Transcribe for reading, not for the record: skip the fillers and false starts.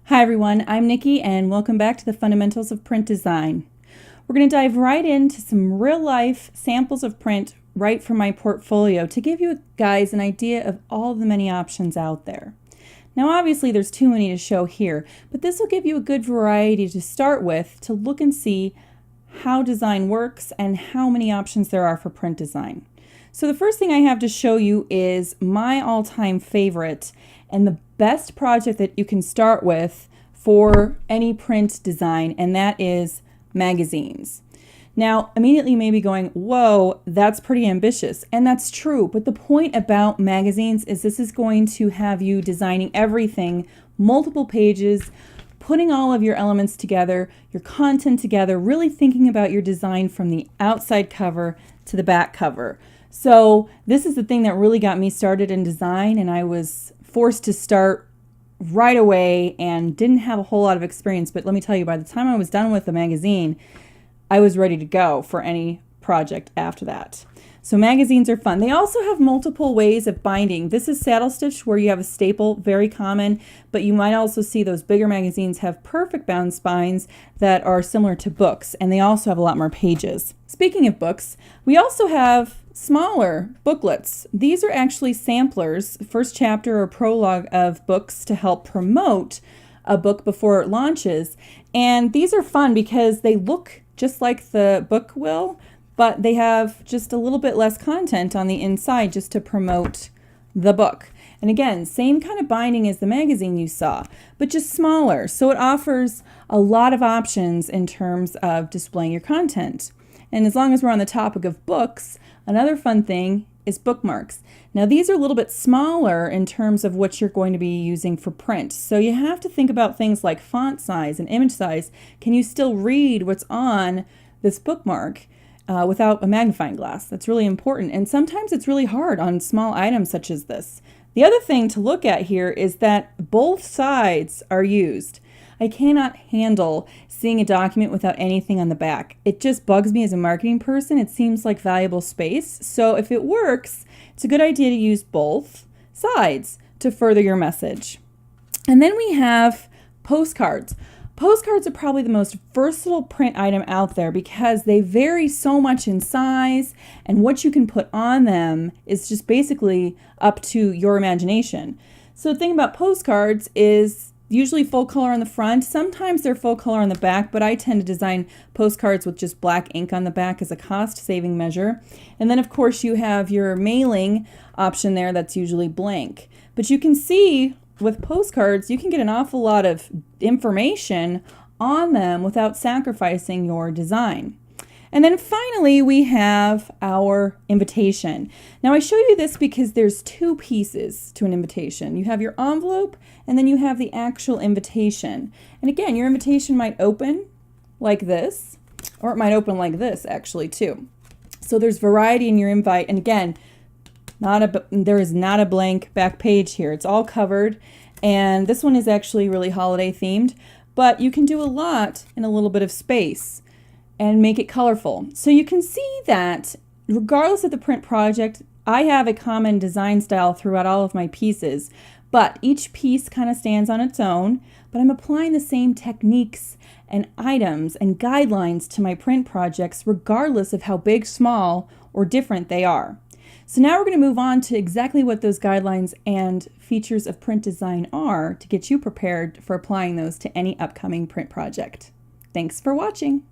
Hi everyone, I'm Nikki and welcome back to the Fundamentals of Print Design. We're going to dive right into some real-life samples of print right from my portfolio to give you guys an idea of all the many options out there. Now obviously there's too many to show here, but this will give you a good variety to start with to look and see how design works and how many options there are for print design. So the first thing I have to show you is my all-time favorite and the best project that you can start with for any print design, and that is magazines. Now, immediately you may be going, whoa, that's pretty ambitious, and that's true, but the point about magazines is this is going to have you designing everything, multiple pages, putting all of your elements together, your content together, really thinking about your design from the outside cover to the back cover. So this is the thing that really got me started in design, and I was forced to start right away and didn't have a whole lot of experience. But let me tell you, by the time I was done with the magazine, I was ready to go for any project after that. So magazines are fun. They also have multiple ways of binding. This is saddle stitch, where you have a staple, very common, but you might also see those bigger magazines have perfect bound spines that are similar to books, and they also have a lot more pages. Speaking of books, we also have smaller booklets. These are actually samplers, first chapter or prologue of books to help promote a book before it launches. And these are fun because they look just like the book will, but they have just a little bit less content on the inside just to promote the book. And again, same kind of binding as the magazine you saw, but just smaller. So it offers a lot of options in terms of displaying your content. And as long as we're on the topic of books, another fun thing is bookmarks. Now these are a little bit smaller in terms of what you're going to be using for print. So you have to think about things like font size and image size. Can you still read what's on this bookmark without a magnifying glass? That's really important. And sometimes it's really hard on small items such as this. The other thing to look at here is that both sides are used. I cannot handle seeing a document without anything on the back. It just bugs me as a marketing person. It seems like valuable space. So if it works, it's a good idea to use both sides to further your message. And then we have postcards. Postcards are probably the most versatile print item out there because they vary so much in size, and what you can put on them is just basically up to your imagination. So the thing about postcards is usually full color on the front. Sometimes they're full color on the back, but I tend to design postcards with just black ink on the back as a cost-saving measure. And then of course you have your mailing option there that's usually blank. But you can see with postcards, you can get an awful lot of information on them without sacrificing your design. And then finally, we have our invitation. Now I show you this because there's two pieces to an invitation. You have your envelope, and then you have the actual invitation. And again, your invitation might open like this, or it might open like this actually too. So there's variety in your invite, and again, there is not a blank back page here. It's all covered, and this one is actually really holiday themed, but you can do a lot in a little bit of space and make it colorful. So you can see that regardless of the print project, I have a common design style throughout all of my pieces, but each piece kind of stands on its own, but I'm applying the same techniques and items and guidelines to my print projects regardless of how big, small, or different they are. So now we're going to move on to exactly what those guidelines and features of print design are to get you prepared for applying those to any upcoming print project. Thanks for watching.